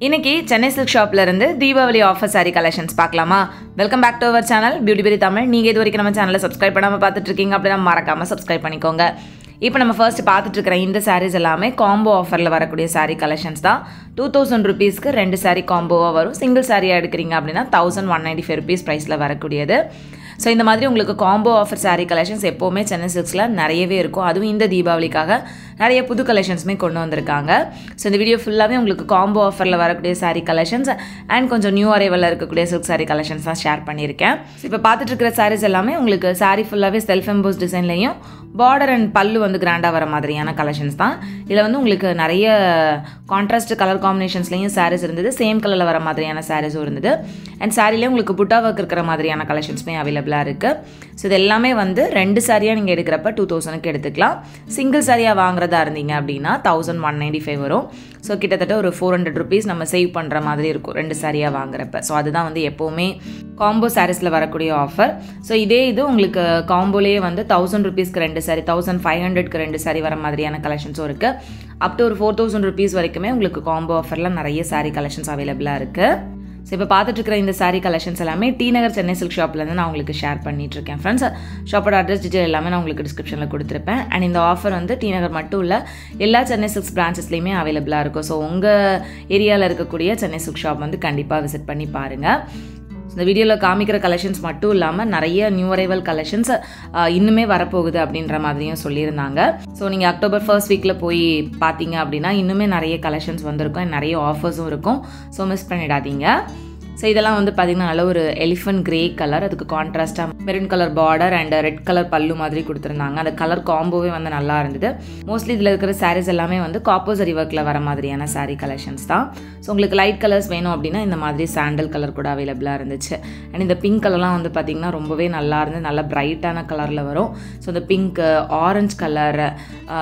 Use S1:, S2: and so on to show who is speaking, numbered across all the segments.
S1: இன்னைக்கு சென்னை சில்க் ஷாப்ல இருந்து தீபாவளி ஆஃபர் சாரி கலெக்ஷன்ஸ் பார்க்கலாமா? Welcome back to our channel beauty berry Tamil. நீங்க இது வரைக்கும் நம்ம சேனலை சப்ஸ்கிரைப் பண்ணாம பார்த்துட்டு இருக்கீங்க அப்படின்னா மறக்காம சப்ஸ்கிரைப் பண்ணிக்கோங்க. இப்போ நம்ம ஃபர்ஸ்ட் பார்த்துட்டு இருக்கிற இந்த சாரீஸ் எல்லாமே காம்போ ஆஃபரில் வரக்கூடிய சாரீ கலெக்ஷன்ஸ் தான். 2000 ருபீஸ்க்கு 2 சாரீ காம்போவாக வரும். சிங்கிள் சாரியாக எடுக்கிறீங்க அப்படின்னா 1195 ருபீஸ் ப்ரைஸில் வரக்கூடியது. ஸோ இந்த மாதிரி உங்களுக்கு காம்போ ஆஃபர் சாரீ கலெக்ஷன்ஸ் எப்போவுமே சென்னை சில்க்ஸில் நிறையவே இருக்கும். அதுவும் இந்த தீபாவளிக்காக நிறைய புது கலெக்ஷன்ஸுமே கொண்டு வந்திருக்காங்க. ஸோ இந்த வீடியோ ஃபுல்லாகவே உங்களுக்கு காம்போ ஆஃபரில் வரக்கூடிய சாரீ கலெக்ஷன்ஸ் அண்ட் கொஞ்சம் நியூ அரைவலில் இருக்கக்கூடிய சில்க் சாரீ கலெக்ஷன்ஸ் தான் ஷேர் பண்ணியிருக்கேன். இப்போ பார்த்துட்டு இருக்கிற சாரீஸ் எல்லாமே உங்களுக்கு சாரீ ஃபுல்லாகவே செல்ஃப் எம்போஸ் டிசைன்லையும் பார்டர் அண்ட் பல்லு வந்து கிராண்டாக வர மாதிரியான கலெக்ஷன்ஸ் தான். இதில் வந்து உங்களுக்கு நிறைய கான்ட்ராஸ்ட் கலர் காம்பினேஷன்ஸ்லேயும் சாரீஸ் இருந்தது, சேம் கலரில் வர மாதிரியான சாரீஸும் இருந்தது. அண்ட் சாரிலே உங்களுக்கு புட்டா ஒர்க் இருக்கிற மாதிரியான கலெக்ஷன்ஸுமே அவைலபிளாக இருக்குது. ஸோ இது எல்லாமே வந்து 2 சாரியாக நீங்கள் எடுக்கிறப்ப 2000க்கு எடுத்துக்கலாம். சிங்கிள் சாரியாக வாங்குறதா இருந்தீங்க அப்படின்னா 1195 வரும். ஸோ கிட்டத்தட்ட ஒரு 400 ருபீஸ் நம்ம சேவ் பண்ணுற மாதிரி இருக்கும் 2 சாரியாக வாங்குறப்ப. ஸோ அதுதான் வந்து எப்போவுமே காம்போ சாரீஸில் வரக்கூடிய ஆஃபர். ஸோ இதே இது உங்களுக்கு காம்போலேயே வந்து 1000 ருபீஸ்க்கு 2 சாரி, 1500க்கு 2 சாரி வர மாதிரியான கலெக்ஷன்ஸும் இருக்குது. அப் டு ஒரு 4000 ருபீஸ் வரைக்குமே உங்களுக்கு காம்போ ஆஃபரில் நிறைய சாரீ கலெக்ஷன்ஸ் அவைலபிளாக இருக்குது. ஸோ இப்போ பார்த்துட்டு இருக்கிற இந்த சாரீ கலெக்ஷன்ஸ் எல்லாமே டி நகர் சென்னை சில்க் ஷாப்லேருந்து நான் உங்களுக்கு ஷேர் பண்ணிட்டுருக்கேன் ஃப்ரெண்ட்ஸ். ஷாப்போட அட்ரஸ் டீட்டெயில் எல்லாமே நான் உங்களுக்கு டிஸ்கிரிப்ஷனில் கொடுத்துருப்பேன். அண்ட் இந்த ஆஃபர் வந்து டி நகர் மட்டும் இல்லை, எல்லா சென்னை சில்க்ஸ் பிரான்ச்சஸ்லேயுமே அவைலபிளாக இருக்கும். ஸோ உங்கள் ஏரியாவில் இருக்கக்கூடிய சென்னை சில்க் ஷாப் வந்து கண்டிப்பாக விசிட் பண்ணி பாருங்கள். இந்த வீடியோவில் காமிக்கிற கலெக்ஷன்ஸ் மட்டும் இல்லாமல் நிறைய நியூ அரைவல் கலெக்ஷன்ஸ் இன்னுமே வரப்போகுது அப்படின்ற மாதிரியும் சொல்லியிருந்தாங்க. ஸோ நீங்கள் அக்டோபர் ஃபர்ஸ்ட் வீக்கில் போய் பார்த்தீங்க அப்படின்னா இன்னுமே நிறைய கலெக்ஷன்ஸ் வந்திருக்கும், நிறைய ஆஃபர்ஸும் இருக்கும். ஸோ மிஸ் பண்ணிடாதீங்க. ஸோ இதெல்லாம் வந்து பார்த்திங்கன்னா நல்ல ஒரு எலிஃபண்ட் கிரே கலர், அதுக்கு கான்ட்ராஸ்ட்டாக maroon colour border and red colour பல்லு மாதிரி கொடுத்துருந்தாங்க. அந்த கலர் காம்போவே வந்து நல்லா இருந்தது. மோஸ்ட்லி இதில் இருக்கிற சாரீஸ் எல்லாமே வந்து காப்பர் சரி ஒர்க்கில் வர மாதிரியான சாரீ கலெக்ஷன்ஸ் தான். ஸோ உங்களுக்கு லைட் கலர்ஸ் வேணும் அப்படின்னா இந்த மாதிரி சாண்டல் கலர் கூட அவைலபிளாக இருந்துச்சு. அண்ட் இந்த பிங்க் கலர்லாம் வந்து பார்த்திங்கன்னா ரொம்பவே நல்லா இருந்து நல்ல பிரைட்டான கலரில் வரும். ஸோ இந்த பிங்க், ஆரஞ்சு கலர்,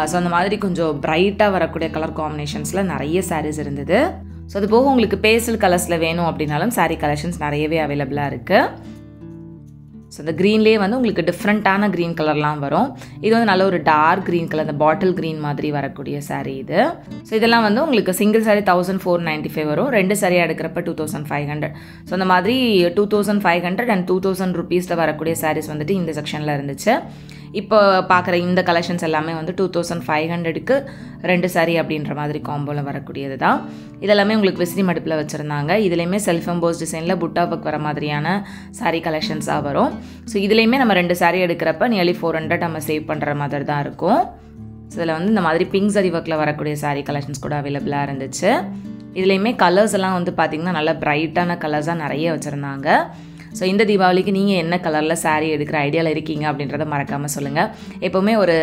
S1: ஸோ அந்த மாதிரி கொஞ்சம் பிரைட்டாக வரக்கூடிய கலர் காம்பினேஷன்ஸில் நிறைய சாரீஸ் இருந்தது. ஸோ அது போக உங்களுக்கு பேஸ்டல் கலர்ஸில் வேணும் அப்படின்னாலும் சாரீ கலெக்ஷன்ஸ் நிறையவே அவைலபிளாக இருக்குது. ஸோ இந்த க்ரீன்லேயே வந்து உங்களுக்கு டிஃப்ரெண்ட்டான க்ரீன் கலர்லாம் வரும். இது வந்து நல்ல ஒரு டார்க் க்ரீன் கலர், இந்த பாட்டில் க்ரீன் மாதிரி வரக்கூடிய சாரீ இது. ஸோ இதெல்லாம் வந்து உங்களுக்கு சிங்கிள் சாரீ 1495 வரும், 2 சாரியாக எடுக்கிறப்ப 2500. ஸோ அந்த மாதிரி 2500 அண்ட் 2000 ருபீஸில் வரக்கூடிய சாரீஸ் வந்துட்டு இந்த செக்ஷனில் இருந்துச்சு. இப்போ பார்க்குற இந்த கலெக்ஷன்ஸ் எல்லாமே வந்து 2500க்கு 2 சாரி அப்படின்ற மாதிரி காம்போவில் வரக்கூடியது தான். இதெல்லாமே உங்களுக்கு விசிறி மடுப்பில் வச்சுருந்தாங்க. இதுலேயுமே செல்ஃப் எம்போஸ் டிசைனில் புட்டா ஒர்க் வர மாதிரியான சாரீ கலெக்ஷன்ஸாக வரும். ஸோ இதுலேயுமே நம்ம 2 சாரி எடுக்கிறப்ப நியர்லி 400 நம்ம சேவ் பண்ணுற மாதிரி தான் இருக்கும். ஸோ இதில் வந்து இந்த மாதிரி பிங்க் சரி ஒர்க்கில் வரக்கூடிய சாரீ கலெக்ஷன்ஸ் கூட அவைலபிளாக இருந்துச்சு. இதுலேயுமே கலர்ஸ் எல்லாம் வந்து பார்த்திங்கன்னா நல்லா பிரைட்டான கலர்ஸாக நிறைய வச்சுருந்தாங்க. ஸோ இந்த தீபாவளிக்கு நீங்கள் என்ன கலரில் சாரீ எடுக்கிற ஐடியாவில் இருக்கீங்க அப்படின்றத மறக்காமல் சொல்லுங்கள். எப்போவுமே ஒரு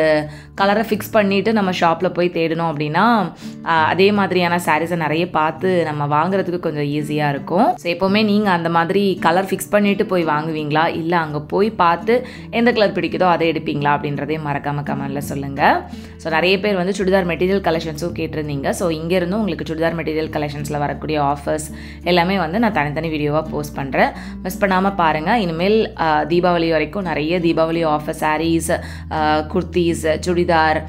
S1: கலரை ஃபிக்ஸ் பண்ணிவிட்டு நம்ம ஷாப்பில் போய் தேடணும் அப்படின்னா அதே மாதிரியான சாரீஸை நிறைய பார்த்து நம்ம வாங்குறதுக்கு கொஞ்சம் ஈஸியாக இருக்கும். ஸோ எப்போவுமே நீங்கள் அந்த மாதிரி கலர் ஃபிக்ஸ் பண்ணிவிட்டு போய் வாங்குவீங்களா, இல்லை அங்கே போய் பார்த்து எந்த கலர் பிடிக்குதோ அதை எடுப்பீங்களா அப்படின்றதையும் மறக்காமல் கமெண்டில் சொல்லுங்கள். ஸோ நிறைய பேர் வந்து சுடிதார் மெட்டீரியல் கலெக்ஷன்ஸும் கேட்டிருந்தீங்க. ஸோ இங்கேருந்தும் உங்களுக்கு சுடிதார் மெட்டீரியல் கலெக்ஷன்ஸில் வரக்கூடிய ஆஃபர்ஸ் எல்லாமே வந்து நான் தனித்தனி வீடியோவாக போஸ்ட் பண்ணுறேன். மிஸ் பண்ணாமல் பாருங்கள். இனிமேல் தீபாவளி வரைக்கும் நிறைய தீபாவளி ஆஃபர் சாரீஸ், குர்த்தீஸ், சுடிதார்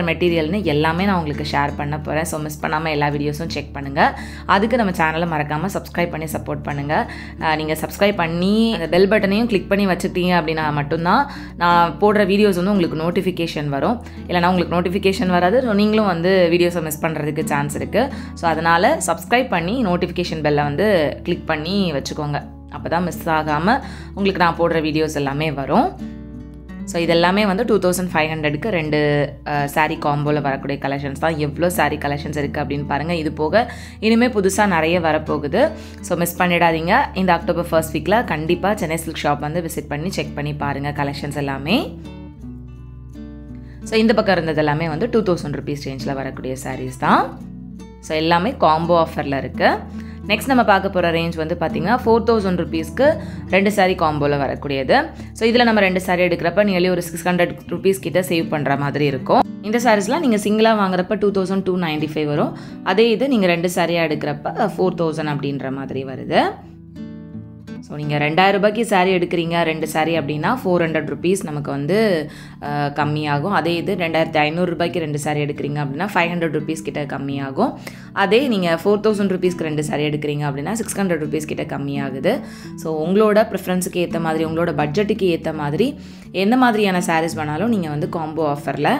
S1: மெட்டீரியல்னு எல்லாமே நான் உங்களுக்கு ஷேர் பண்ண போகிறேன். ஸோ மிஸ் பண்ணாமல் எல்லா வீடியோஸும் செக் பண்ணுங்கள். அதுக்கு நம்ம சேனலை மறக்காமல் சப்ஸ்கிரைப் பண்ணி சப்போர்ட் பண்ணுங்கள். நீங்கள் சப்ஸ்கிரைப் பண்ணி அந்த பெல் பட்டனையும் கிளிக் பண்ணி வச்சுட்டீங்க அப்படின்னா மட்டும்தான் நான் போடுற வீடியோஸ் வந்து உங்களுக்கு நோட்டிஃபிகேஷன் வரும். இல்லைனா உங்களுக்கு நோட்டிஃபிகேஷன் வராது. ஸோ நீங்களும் வந்து வீடியோஸை மிஸ் பண்ணுறதுக்கு சான்ஸ் இருக்குது. ஸோ அதனால் சப்ஸ்கிரைப் பண்ணி நோட்டிஃபிகேஷன் பெல்லை வந்து கிளிக் பண்ணி வச்சுக்கோங்க. அப்போ தான் மிஸ் ஆகாமல் உங்களுக்கு நான் போடுற வீடியோஸ் எல்லாமே வரும். ஸோ இதெல்லாமே வந்து 2500க்கு 2 சாரீ காம்போவில் வரக்கூடிய கலெக்ஷன்ஸ் தான். எவ்வளோ சாரீ கலெக்ஷன்ஸ் இருக்குது அப்படின்னு பாருங்கள். இது போக இனிமேல் புதுசாக நிறைய வரப்போகுது. ஸோ மிஸ் பண்ணிடாதீங்க. இந்த அக்டோபர் ஃபர்ஸ்ட் வீக்கில் கண்டிப்பாக சென்னை சில்க் ஷாப் வந்து விசிட் பண்ணி செக் பண்ணி பாருங்கள் கலெக்ஷன்ஸ் எல்லாமே. ஸோ இந்த பக்கம் இருந்தது எல்லாமே வந்து 2000 ருபீஸ் ரேஞ்சில் வரக்கூடிய சாரீஸ் தான். ஸோ எல்லாமே காம்போ ஆஃபரில் இருக்குது. நெக்ஸ்ட் நம்ம பார்க்க போகிற ரேஞ்ச் வந்து பார்த்திங்கன்னா 4000 ருபீஸ்க்கு 2 சாரீ காம்போவில் வரக்கூடியது. ஸோ இதில் நம்ம 2 சாரீ எடுக்கிறப்ப நியர்லி ஒரு 600 ருபீஸ் கிட்ட சேவ் பண்ணுற மாதிரி இருக்கும். இந்த சாரீஸ்லாம் நீங்கள் சிங்கிளாக வாங்குறப்ப 2295 வரும். அதே இது நீங்கள் 2 சாரியாக எடுக்கிறப்ப 4000 அப்படின்ற மாதிரி வருது. ஸோ ஸோ நீங்கள் 2000 ரூபாய்க்கு சாரீ எடுக்கிறீங்க 2 சாரீ அப்படின்னா 400 ருபீஸ் நமக்கு வந்து கம்மியாகும். அதே இது 2500 ரூபாய்க்கு 2 சாரீ எடுக்கிறீங்க அப்படின்னா 500 ருபீஸ் கிட்ட கம்மியாகும். அதே நீங்கள் 4000 ருபீஸ்க்கு 2 சாரீ எடுக்கிறீங்க அப்படின்னா 600 ருபீஸ் கிட்ட கம்மியாகுது. ஸோ உங்களோட ப்ரிஃபரன்ஸுக்கு ஏற்ற மாதிரி உங்களோட பட்ஜெட்டுக்கு ஏற்ற மாதிரி எந்த மாதிரியான சாரீஸ் வேணாலும் நீங்கள் வந்து காம்போ ஆஃபரில்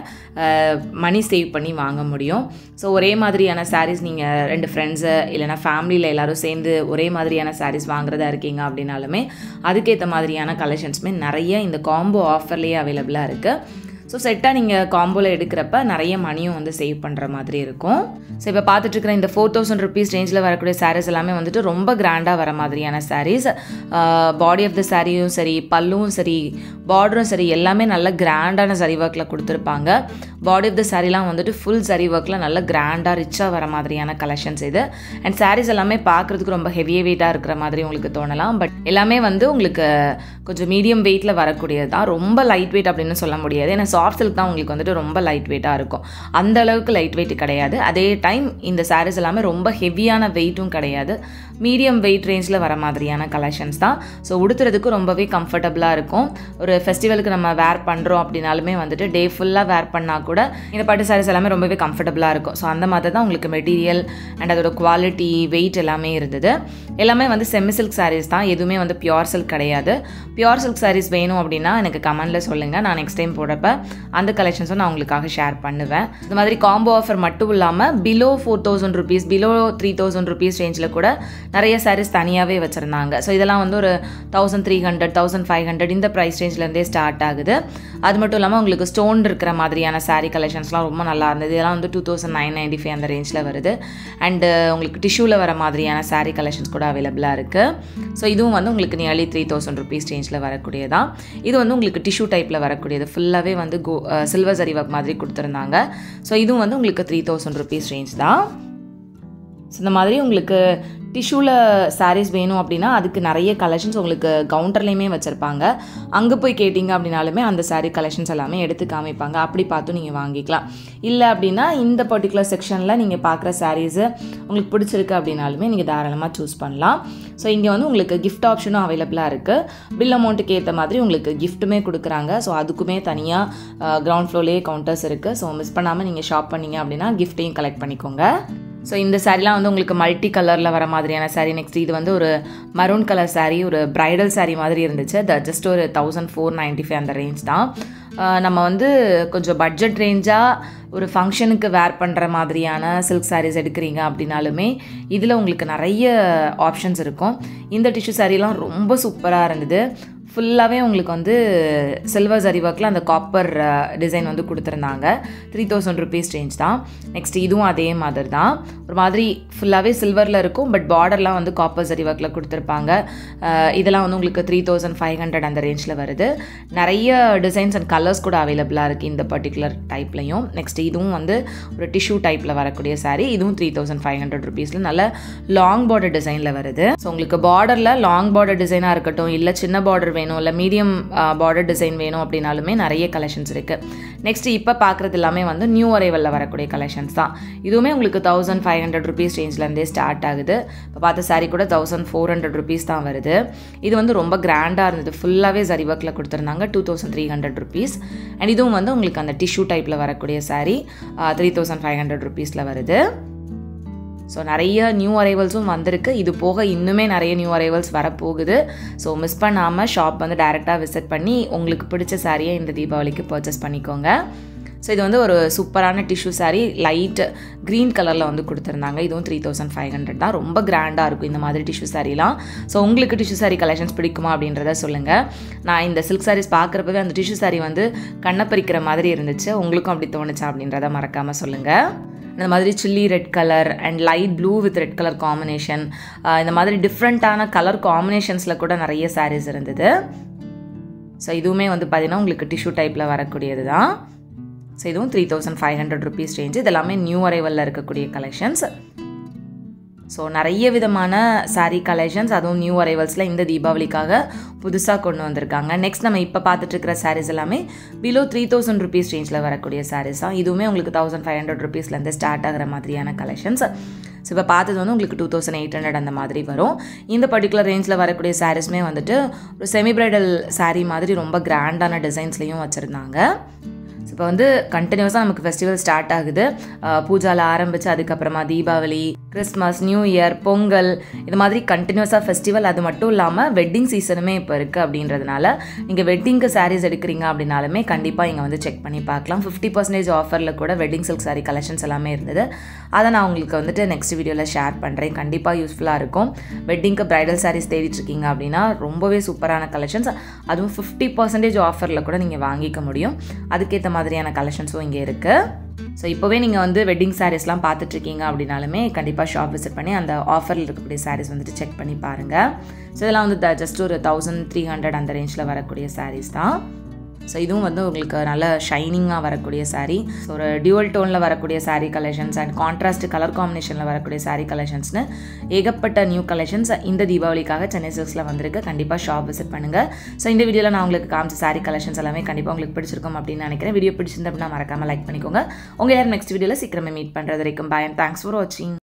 S1: மணி சேவ் பண்ணி வாங்க முடியும். ஸோ ஒரே மாதிரியான சாரீஸ் நீங்கள் 2 ஃப்ரெண்ட்ஸு இல்லைனா ஃபேமிலியில் எல்லோரும் சேர்ந்து ஒரே மாதிரியான சாரீஸ் வாங்குறதா இருக்கீங்க அப்படின்னாலுமே அதுக்கேற்ற மாதிரியான கலெக்ஷன்ஸுமே நிறைய இந்த காம்போ ஆஃபர்லேயே அவைலபிளாக இருக்குது. ஸோ செட்டாக நீங்கள் காம்போவில் எடுக்கிறப்ப நிறைய மணியும் வந்து சேவ் பண்ணுற மாதிரி இருக்கும். ஸோ இப்போ பார்த்துட்ருக்கிற இந்த 4000 ருபீஸ் ரேஞ்சில் வரக்கூடிய சாரீஸ் எல்லாமே வந்துட்டு ரொம்ப கிராண்டாக வர மாதிரியான சாரீஸ். பாடி ஆஃப் த சாரியும் சரி, பல்லுவும் சரி, பார்டரும் சரி, எல்லாமே நல்ல கிராண்டான சரி ஒர்க்கில் கொடுத்துருப்பாங்க. பாடி ஆஃப் த சாரீலாம் வந்துட்டு ஃபுல் சரி ஒர்க்கில் நல்ல கிராண்டாக ரிச்சாக வர மாதிரியான கலெக்ஷன்ஸ் இது. அண்ட் சாரீஸ் எல்லாமே பார்க்குறதுக்கு ரொம்ப ஹெவி வெயிட்டாக இருக்கிற மாதிரி உங்களுக்கு தோணலாம். பட் எல்லாமே வந்து உங்களுக்கு கொஞ்சம் மீடியம் வெயிட்டில் வரக்கூடியது தான். ரொம்ப லைட் வெயிட் அப்படின்னு சொல்ல முடியாது. ஏன்னா சாஃப்ட் சில்க் தான் உங்களுக்கு வந்துட்டு ரொம்ப லைட் வெயிட்டாக இருக்கும். அந்த அளவுக்கு லைட் வெயிட் கிடையாது. அதே டைம் இந்த சாரீஸ் எல்லாமே ரொம்ப ஹெவியான வெயிட்டும் கிடையாது. மீடியம் வெயிட் ரேஞ்சில் வர மாதிரியான கலெக்ஷன்ஸ் தான். ஸோ உடுத்துறதுக்கு ரொம்பவே கம்ஃபர்டபுளாக இருக்கும். ஒரு ஃபெஸ்டிவலுக்கு நம்ம வேர் பண்ணுறோம் அப்படின்னாலுமே வந்துட்டு டே ஃபுல்லாக வேர் பண்ணால் கூட இந்த பட்டு சாரீஸ் எல்லாமே ரொம்பவே கம்ஃபர்டபுளாக இருக்கும். ஸோ அந்த மாதிரி தான் உங்களுக்கு மெட்டீரியல் அண்ட் அதோட குவாலிட்டி, வெயிட் எல்லாமே இருந்தது. எல்லாமே வந்து செமி சில்க் சாரீஸ் தான், எதுவுமே வந்து பியோர் சில்க் கிடையாது. பியோர் சில்க் சாரீஸ் வேணும் அப்படின்னா எனக்கு கமெண்டில் சொல்லுங்கள். நான் நெக்ஸ்ட் டைம் போடுறப்ப அந்த கலெக்ஷன்ஸும் நான் உங்களுக்காக ஷேர் பண்ணுவேன். இந்த மாதிரி காம்போ ஆஃபர் மட்டும் இல்லாமல் பிலோ 4000 ருபீஸ், பிலோ 3000 ருபீஸ் ரேஞ்சில் கூட நிறைய சாரீஸ் தனியாகவே வச்சுருந்தாங்க. ஸோ இதெல்லாம் வந்து ஒரு 1300, 1500 இந்த ப்ரைஸ் ரேஞ்சிலேருந்தே ஸ்டார்ட் ஆகுது. அது மட்டும் இல்லாமல் உங்களுக்கு ஸ்டோன் இருக்கிற மாதிரியான சாரீ கலெக்ஷன்ஸ்லாம் ரொம்ப நல்லா இருந்தது. இதெல்லாம் வந்து 2995 அந்த ரேஞ்சில் வருது. அண்டு உங்களுக்கு டிஷ்யூவில் வர மாதிரியான சாரீ கலெக்ஷன்ஸ் கூட அவைலபிளாக இருக்குது. ஸோ இதுவும் வந்து உங்களுக்கு நியர்லி 3000 ருபீஸ் ரேஞ்சில் வரக்கூடியதான். இது வந்து உங்களுக்கு டிஷ்யூ டைப்பில் வரக்கூடியது. ஃபுல்லாகவே வந்து சில்வர் சரி ஒர்க் மாதிரி கொடுத்துருந்தாங்க. ஸோ இதுவும் வந்து உங்களுக்கு 3000 ருபீஸ் ரேஞ்ச் தான். ஸோ இந்த மாதிரி உங்களுக்கு டிஷ்யூவில் சாரீஸ் வேணும் அப்படின்னா அதுக்கு நிறைய கலெக்ஷன்ஸ் உங்களுக்கு கவுண்டர்லேயுமே வச்சுருப்பாங்க. அங்கே போய் கேட்டிங்க அப்படின்னாலுமே அந்த சாரீ கலெக்ஷன்ஸ் எல்லாமே எடுத்து காமிப்பாங்க. அப்படி பார்த்து நீங்கள் வாங்கிக்கலாம். இல்லை அப்படின்னா இந்த பர்டிகுலர் செக்ஷனில் நீங்கள் பார்க்குற சாரீஸு உங்களுக்கு பிடிச்சிருக்கு அப்படின்னாலுமே நீங்கள் தாராளமாக சூஸ் பண்ணலாம். ஸோ இங்கே வந்து உங்களுக்கு கிஃப்ட் ஆப்ஷனும் அவைலபிளாக இருக்குது. பில் அமௌண்ட்டுக்கு ஏற்ற மாதிரி உங்களுக்கு கிஃப்ட்டுமே கொடுக்குறாங்க. ஸோ அதுக்குமே தனியாக கிரவுண்ட் ஃப்ளோர்லேயே கவுண்டர்ஸ் இருக்குது. ஸோ மிஸ் பண்ணாமல் நீங்கள் ஷாப் பண்ணிங்க அப்படின்னா கிஃப்ட்டையும் கலெக்ட் பண்ணிக்கோங்க. ஸோ இந்த சாரீலாம் வந்து உங்களுக்கு மல்டி கலரில் வர மாதிரியான சாரீ. நெக்ஸ்ட் இது வந்து ஒரு மரூன் கலர் சாரீ, ஒரு ப்ரைடல் சாரீ மாதிரி இருந்துச்சு. ஜஸ்ட் ஒரு 1495 அந்த ரேஞ்ச் தான். நம்ம வந்து கொஞ்சம் பட்ஜெட் ரேஞ்சாக ஒரு ஃபங்க்ஷனுக்கு வேர் பண்ணுற மாதிரியான சில்க் சாரீஸ் எடுக்கிறீங்க அப்படின்னாலுமே இதில் உங்களுக்கு நிறைய ஆப்ஷன்ஸ் இருக்கும். இந்த டிஷ்யூ சாரீலாம் ரொம்ப சூப்பராக இருந்தது. ஃபுல்லாகவே உங்களுக்கு வந்து சில்வர் சரி ஒர்க்கில் அந்த காப்பர் டிசைன் வந்து கொடுத்துருந்தாங்க. 3000 ருபீஸ் ரேஞ்ச் தான். நெக்ஸ்ட் இதுவும் அதே மாதிரி தான். ஒரு மாதிரி ஃபுல்லாகவே சில்வரில் இருக்கும். பட் பார்டர்லாம் வந்து காப்பர் சரி ஒர்க்கில் கொடுத்துருப்பாங்க. இதெல்லாம் வந்து உங்களுக்கு 3500 அந்த ரேஞ்சில் வருது. நிறைய டிசைன்ஸ் அண்ட் கலர்ஸ் கூட அவைலபிளாக இருக்குது இந்த பர்டிகுலர் டைப்லையும். நெக்ஸ்ட் இதுவும் வந்து ஒரு டிஷ்யூ டைப்பில் வரக்கூடிய சாரீ. இதுவும் 3500 ருபீஸில் நல்ல லாங் பார்டர் டிசைனில் வருது. ஸோ உங்களுக்கு பார்டரில் லாங் பார்டர் டிசைனாக இருக்கட்டும், இல்லை சின்ன பார்டர் வேணும், இல்லை மீடியம் பார்டர் டிசைன் வேணும் அப்படின்னாலுமே நிறைய கலெக்ஷன்ஸ் இருக்குது. நெக்ஸ்ட் இப்போ பார்க்குறது எல்லாமே வந்து நியூ அரைவலில் வரக்கூடிய கலெக்ஷன்ஸ் தான். இதுவுமே உங்களுக்கு 1500 ருபீஸ் ரேஞ்சிலேருந்தே ஸ்டார்ட் ஆகுது. இப்போ பார்த்த சாரீ கூட 1400 ருபீஸ் தான் வருது. இது வந்து ரொம்ப கிராண்டாக இருந்தது. ஃபுல்லாகவே சரி ஒர்க்கில் கொடுத்துருந்தாங்க. 2300 ருபீஸ். அண்ட் இதுவும் வந்து உங்களுக்கு அந்த டிஷ்யூ டைப்பில் வரக்கூடிய சாரீ 3500 ருபீஸில் வருது. ஸோ நிறைய நியூ அரைவல்ஸும் வந்திருக்கு. இது போக இன்னுமே நிறைய நியூ அரைவல்ஸ் வரப்போகுது. ஸோ மிஸ் பண்ணாமல் ஷாப் வந்து டைரெக்டாக விசிட் பண்ணி உங்களுக்கு பிடிச்ச சாரியை இந்த தீபாவளிக்கு பர்ச்சேஸ் பண்ணிக்கோங்க. ஸோ இது வந்து ஒரு சூப்பரான டிஷ்யூ சாரீ, லைட் க்ரீன் கலரில் வந்து கொடுத்துருந்தாங்க. இதுவும் 3500 தான். ரொம்ப கிராண்டாக இருக்கும் இந்த மாதிரி டிஷ்யூ சாரீலாம். ஸோ உங்களுக்கு டிஷ்யூ சாரீ கலெக்ஷன்ஸ் பிடிக்குமா அப்படின்றத சொல்லுங்கள். நான் இந்த சில்க் சாரீஸ் பார்க்குறப்பவே அந்த டிஷ்யூ சாரீ வந்து கண்ணை பறிக்கிற மாதிரி இருந்துச்சு. உங்களுக்கும் அப்படி தோணுச்சா அப்படின்றத மறக்காமல் சொல்லுங்கள். இந்த மாதிரி chilli red colour and light blue with red colour combination, இந்த மாதிரி டிஃப்ரெண்ட்டான கலர் காம்பினேஷன்ஸில் கூட நிறைய சாரீஸ் இருந்தது. ஸோ இதுவுமே வந்து பார்த்திங்கன்னா உங்களுக்கு டிஷ்யூ டைப்பில் வரக்கூடியது தான். ஸோ இதுவும் 3500 ருபீஸ் ரேஞ்சு. இது எல்லாமே நியூ அரைவலில் இருக்கக்கூடிய கலெக்ஷன்ஸ். ஸோ நிறைய விதமான சாரீ கலெக்ஷன்ஸ், அதுவும் நியூ அரைவல்ஸில் இந்த தீபாவளிக்காக புதுசாக கொண்டு வந்திருக்காங்க. நெக்ஸ்ட் நம்ம இப்போ பார்த்துட்ருக்கிற சாரீஸ் எல்லாமே பிலோ 3000 ருபீஸ் ரேஞ்சில் வரக்கூடிய சாரீஸ் தான். இதுவுமே உங்களுக்கு 1500 ருபீஸ்லேருந்து ஸ்டார்ட் ஆகிற மாதிரியான கலெக்ஷன்ஸ். ஸோ இப்போ பார்த்தது வந்து உங்களுக்கு 2800 அந்த மாதிரி வரும். இந்த பர்டிகுலர் ரேஞ்சில் வரக்கூடிய சாரீஸுமே வந்துட்டு ஒரு செமி பிரைடல் சாரீ மாதிரி ரொம்ப கிராண்டான டிசைன்ஸ்லேயும் வச்சுருந்தாங்க. ஸோ இப்போ வந்து கண்டினியூஸாக நமக்கு ஃபெஸ்டிவல் ஸ்டார்ட் ஆகுது. பூஜாவில் ஆரம்பித்து அதுக்கப்புறமா Deepavali, Christmas, new year, Pongal, இது மாதிரி கண்டினியூஸாக ஃபெஸ்டிவல். அது மட்டும் இல்லாமல் வெட்டிங் சீசனுமே இப்போ இருக்குது. அப்படின்றதுனால நீங்கள் வெட்டிங்க்கு சாரீஸ் எடுக்கிறீங்க அப்படின்னாலுமே கண்டிப்பாக இங்கே வந்து செக் பண்ணி பார்க்கலாம். 50% ஆஃபரில் கூட வெட்டிங் சில்க் சாரீ கலெக்ஷன்ஸ் எல்லாமே இருந்தது. அதை நான் உங்களுக்கு வந்துட்டு நெக்ஸ்ட் வீடியோவில் ஷேர் பண்ணுறேன். கண்டிப்பாக யூஸ்ஃபுல்லாக இருக்கும். வெட்டிங்க்கு ப்ரைடல் சாரீஸ் தேடிட்டுருக்கீங்க அப்படின்னா ரொம்பவே சூப்பரான கலெக்ஷன்ஸ், அதுவும் 50% ஆஃபரில் கூட நீங்கள் வாங்கிக்க முடியும். அதுக்கேற்ற மாதிரியான கலெக்ஷன்ஸும் இங்கே இருக்குது. ஸோ இப்போவே நீங்கள் வந்து வெட்டிங் சாரீஸ்லாம் பார்த்துட்ருக்கீங்க அப்படின்னாலுமே கண்டிப்பாக ஷாப் விசிட் பண்ணி அந்த ஆஃபரில் இருக்கக்கூடிய சாரீஸ் வந்துட்டு செக் பண்ணி பாருங்கள். ஸோ இதெல்லாம் வந்து ஜஸ்ட் ஒரு 1300 அந்த ரேஞ்சில் வரக்கூடிய சாரீஸ் தான். ஸோ இதுவும் வந்து உங்களுக்கு நல்ல ஷைனிங்காக வரக்கூடிய சாரீ. ஸோ ஒரு டியூவல் டோனில் வரக்கூடிய sari collections and contrast colour காம்பினேஷனில் வரக்கூடிய சாரீ கலெக்ஷன்ஸ்னு ஏகப்பட்ட நியூ கலெக்ஷன்ஸ் இந்த தீபாவளிக்காக சென்னை சில்க்ஸில் வந்திருக்கு. கண்டிப்பாக ஷாப் விசிட் பண்ணுங்கள். ஸோ இந்த வீடியோவில் நான் உங்களுக்கு காமிச்ச சாரீ கலெக்ஷன்ஸ் எல்லாமே கண்டிப்பாக உங்களுக்கு பிடிச்சிருக்கும் அப்படின்னு நினைக்கிறேன். வீடியோ பிடிச்சிருந்து அப்படின்னா மறக்காமல் லைக் பண்ணிக்கோங்க. உங்கள் எல்லாரும் நெக்ஸ்ட் வீடியோவில் சீக்கிரமே மீட் பண்ணுறது வரைக்கும் பாய் அண்ட் தேங்க்ஸ் ஃபார் வாட்சிங்.